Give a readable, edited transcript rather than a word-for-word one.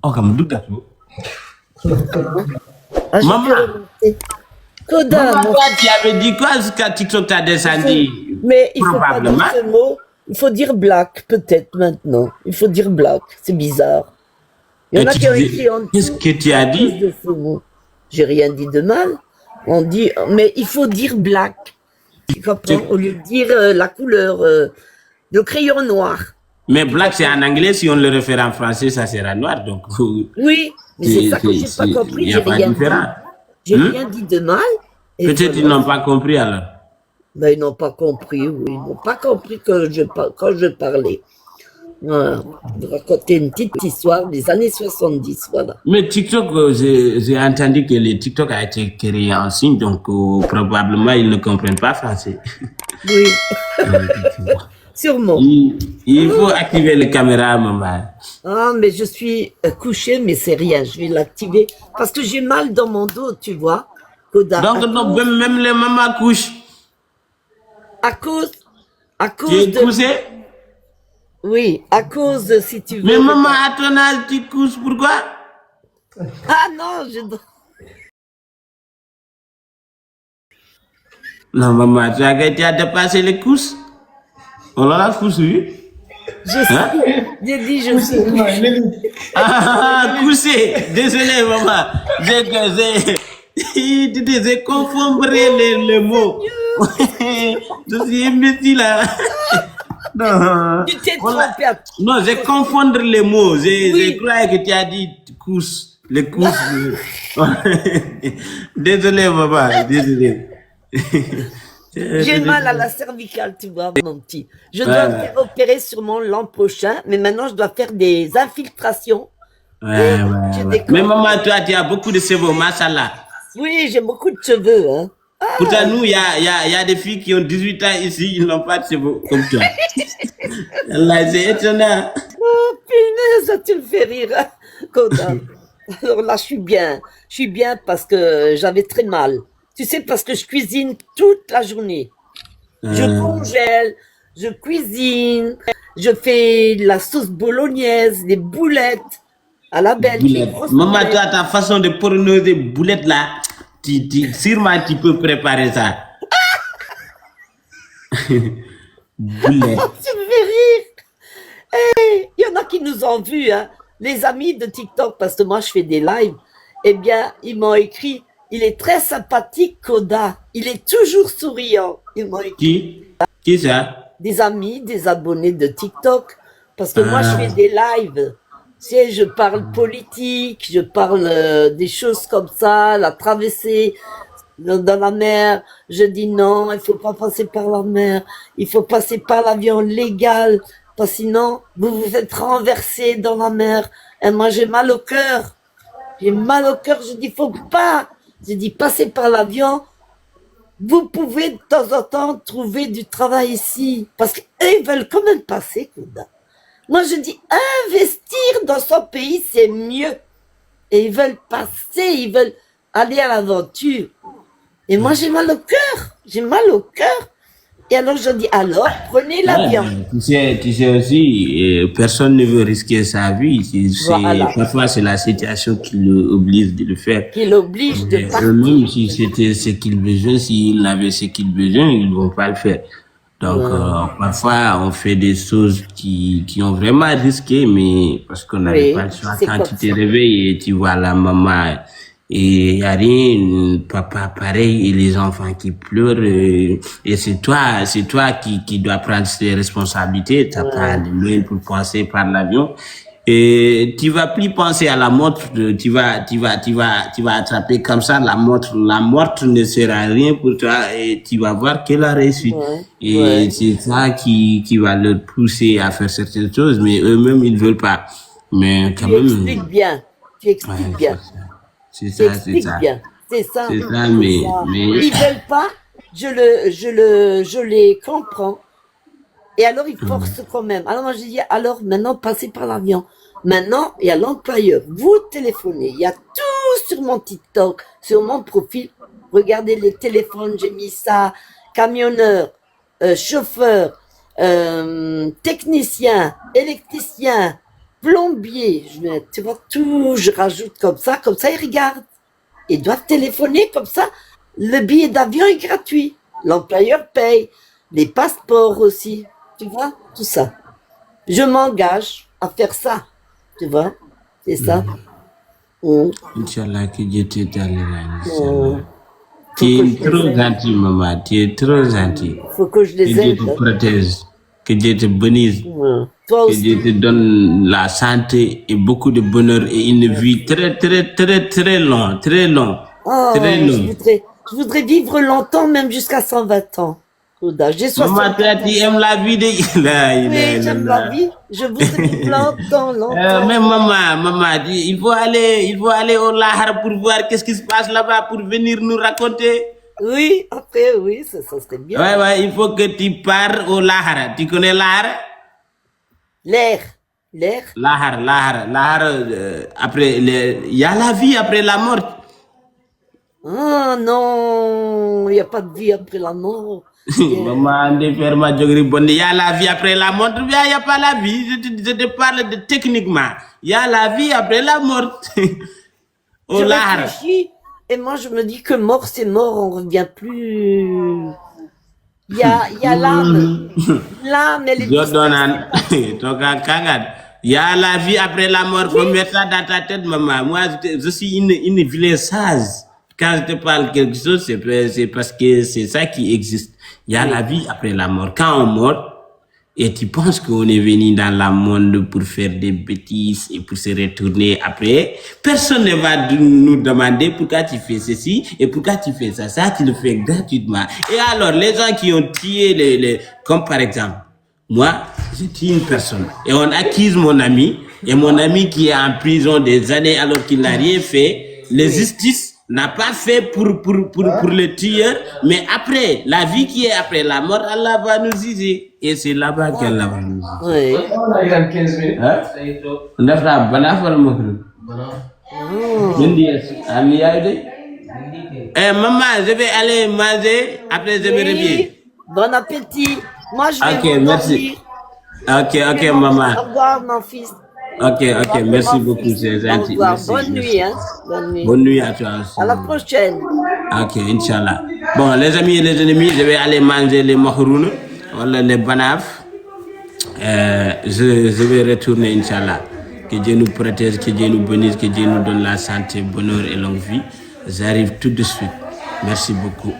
Oh, kamu duduk tu. Ah, je Maman. peux remonter. Koda, Maman, mon toi, fils. tu avais dit quoi jusqu'à TikTok t'a descendu? Mais il faut pas dire Probablement. ce mot. Il faut dire black, peut-être maintenant. Il faut dire black. C'est bizarre. Il y en Et a tu qui ont disais, écrit en qu'est-ce dessous que tu à as cause dit? de ce mot. J'ai rien dit de mal. On dit, mais il faut dire black. Tu comprends? Au lieu de dire la couleur, le crayon noir. Mais black, c'est en anglais. Si on le réfère en français, ça sera noir. Donc, Oui, mais c'est ça que j'ai pas il compris. n'y J'ai a pas rien dit. différent. J'ai rien dit de mal. Et Peut-être ils voilà. n'ont pas compris alors. Ben, ils n'ont pas compris, oui. Ils n'ont pas compris que quand je parlais. Voilà. Je racontais une petite histoire des années 70, voilà. Mais TikTok, j'ai entendu que le TikTok a été créé en signe, donc probablement ils ne comprennent pas français. Oui, sûrement. Il faut activer les caméras, maman. Ah, mais je suis couchée, mais c'est rien. Je vais l'activer parce que j'ai mal dans mon dos, tu vois. Koda, Donc, non, même les mamans couchent. à cause, à Tu cause es de, couché? oui, à cause de, si tu veux. Mais maman, à ton âge, tu couches, pourquoi? Ah non, Non, maman, tu as dépassé les couches. On l'a couché. Hein? j'ai dit, je suis couchée. Ah, couché. Désolé, maman. J'ai confondu les mots. Je suis imbécile là. Non. Tu t'es trompé. Non, j'ai confondu les mots. Je Oui. croyais que tu as dit couche. Les couches. Désolé, maman. Désolé. J'ai mal à la cervicale, tu vois, mon petit. Je dois me faire opérer sûrement l'an prochain, mais maintenant je dois faire des infiltrations. Ouais. Mais maman, toi, tu as beaucoup de cheveux, machallah. Oui, j'ai beaucoup de cheveux, hein. Pourtant, nous, il y a des filles qui ont 18 ans ici, ils n'ont pas de cheveux comme toi. Allah, c'est étonnant. Oh, punaise, tu me fais rire, hein, Koda. Alors là, je suis bien. Je suis bien parce que j'avais très mal. Tu sais, parce que je cuisine toute la journée. Je congèle, je cuisine, je fais la sauce bolognaise, des boulettes à la Belgique. Maman, toi, ta façon de prononcer des boulettes là, sûrement tu peux préparer ça. Boulettes. Tu me fais rire. Hey, il y en a qui nous ont vus, hein. Les amis de TikTok, parce que moi je fais des lives, eh bien, ils m'ont écrit, il est très sympathique, Koda. Il est toujours souriant. Ils m'ont écrit. Qui ça? Des amis, des abonnés de TikTok. Parce que moi, je fais des lives. Tu sais, je parle politique, je parle des choses comme ça, la traversée dans la mer. Je dis non, il faut pas passer par la mer. Il faut passer par l'avion légal. Parce que sinon, vous vous faites renverser dans la mer. Et moi, j'ai mal au cœur. J'ai mal au cœur. Je dis, faut pas. Je dis, passez par l'avion. Vous pouvez de temps en temps trouver du travail ici. Parce qu'eux, ils veulent quand même passer, Koda. Moi, je dis, investir dans son pays, c'est mieux. Et ils veulent passer, ils veulent aller à l'aventure. Et moi, j'ai mal au cœur. J'ai mal au cœur. Et alors, je dis, alors, prenez l'avion. Tu sais aussi, personne ne veut risquer sa vie. Voilà. Parfois, c'est la situation qui l'oblige de le faire. Qui l'oblige de partir. Même si c'était ce qu'ils besoin, s'ils n'avaient ce qu'ils besoin, ils ne vont pas le faire. Donc, parfois, on fait des choses qui ont vraiment risqué, mais parce qu'on n'avait pas le choix. Quand tu te réveilles et tu vois la maman, et il n'y a rien, papa pareil, et les enfants qui pleurent, et c'est toi qui dois prendre tes responsabilités. Tu n'as pas de moyens pour passer par l'avion. Et tu vas plus penser à la montre, tu vas attraper comme ça la montre ne sera rien pour toi et tu vas voir qu'elle a réussi. Et c'est ça qui va leur pousser à faire certaines choses, mais eux-mêmes ils veulent pas. Mais quand même. Tu expliques bien. C'est ça. Bien. C'est ça. C'est ça, mais. Ils veulent pas, je les comprends. Et alors, ils forcent quand même. Alors, moi, je dis, alors, maintenant, passez par l'avion. Maintenant, il y a l'employeur. Vous téléphonez. Il y a tout sur mon TikTok, sur mon profil. Regardez les téléphones, j'ai mis ça. Camionneur. chauffeur, technicien, électricien, plombier, tu vois, tout, je rajoute comme ça, ils regardent. Ils doivent téléphoner comme ça. Le billet d'avion est gratuit. L'employeur paye. Les passeports aussi. Tu vois, tout ça. Je m'engage à faire ça. Tu vois, c'est ça. Inch'Allah, que Dieu te t'allera. Tu es trop gentil, maman. Tu es trop gentil. Faut que je les aide. Que Dieu te protège. Que Dieu te bénisse. Toi que aussi. Dieu te donne la santé et beaucoup de bonheur et une vie très, très, très, très long. Très long. Oh, très long. Je voudrais vivre longtemps, même jusqu'à 120 ans. J'ai 60 Maman, toi, tu aimes la vie de... Oui, j'aime la vie. Je voudrais vivre longtemps, longtemps. Mais maman, il faut aller au Lahar pour voir qu'est-ce qui se passe là-bas, pour venir nous raconter. Oui, après, oui, ça serait bien. Ouais, il faut que tu pars au Lahar. Tu connais Lahar? L'air. Lahar, après, il y a la vie après la mort. Ah non, il n'y a pas de vie après la mort. Maman, il y a la vie après la mort, il n'y a pas la vie. Je te parle de techniquement. Il y a la vie après la mort. Je réfléchis et moi je me dis que mort c'est mort, on ne revient plus. Il y a l'âme. L'âme, elle est il y a la vie après la mort. Faut mettre ça dans ta tête, maman. Moi, je suis une vilaine sage. Quand je te parle quelque chose, c'est parce que c'est ça qui existe. Il y a la vie après la mort. Quand on meurt, et tu penses qu'on est venu dans le monde pour faire des bêtises et pour se retourner après, personne ne va nous demander pourquoi tu fais ceci et pourquoi tu fais ça. Ça, tu le fais gratuitement. Et alors, les gens qui ont tué comme par exemple, moi, j'ai tué une personne et on accuse mon ami, et mon ami qui est en prison des années alors qu'il n'a rien fait, la justice n'a pas fait pour le tueur, mais après, la vie qui est après la mort, Allah va nous juger. Et c'est là-bas qu'Allah va nous juger. Oui. On a eu 15 minutes. On a fait un banaf maman, je vais aller manger, après je vais revenir. Bon appétit. Moi, je vais Ok, merci. Ok, maman. Au revoir, mon fils. Ok, merci beaucoup, c'est gentil. Bonne nuit, hein. Bonne nuit à toi aussi. À la prochaine. Ok, Inch'Allah. Bon, les amis et les ennemis, je vais aller manger les mahrounes, voilà, les banaf. Je vais retourner, Inch'Allah. Que Dieu nous protège, que Dieu nous bénisse, que Dieu nous donne la santé, bonheur et longue vie. J'arrive tout de suite. Merci beaucoup.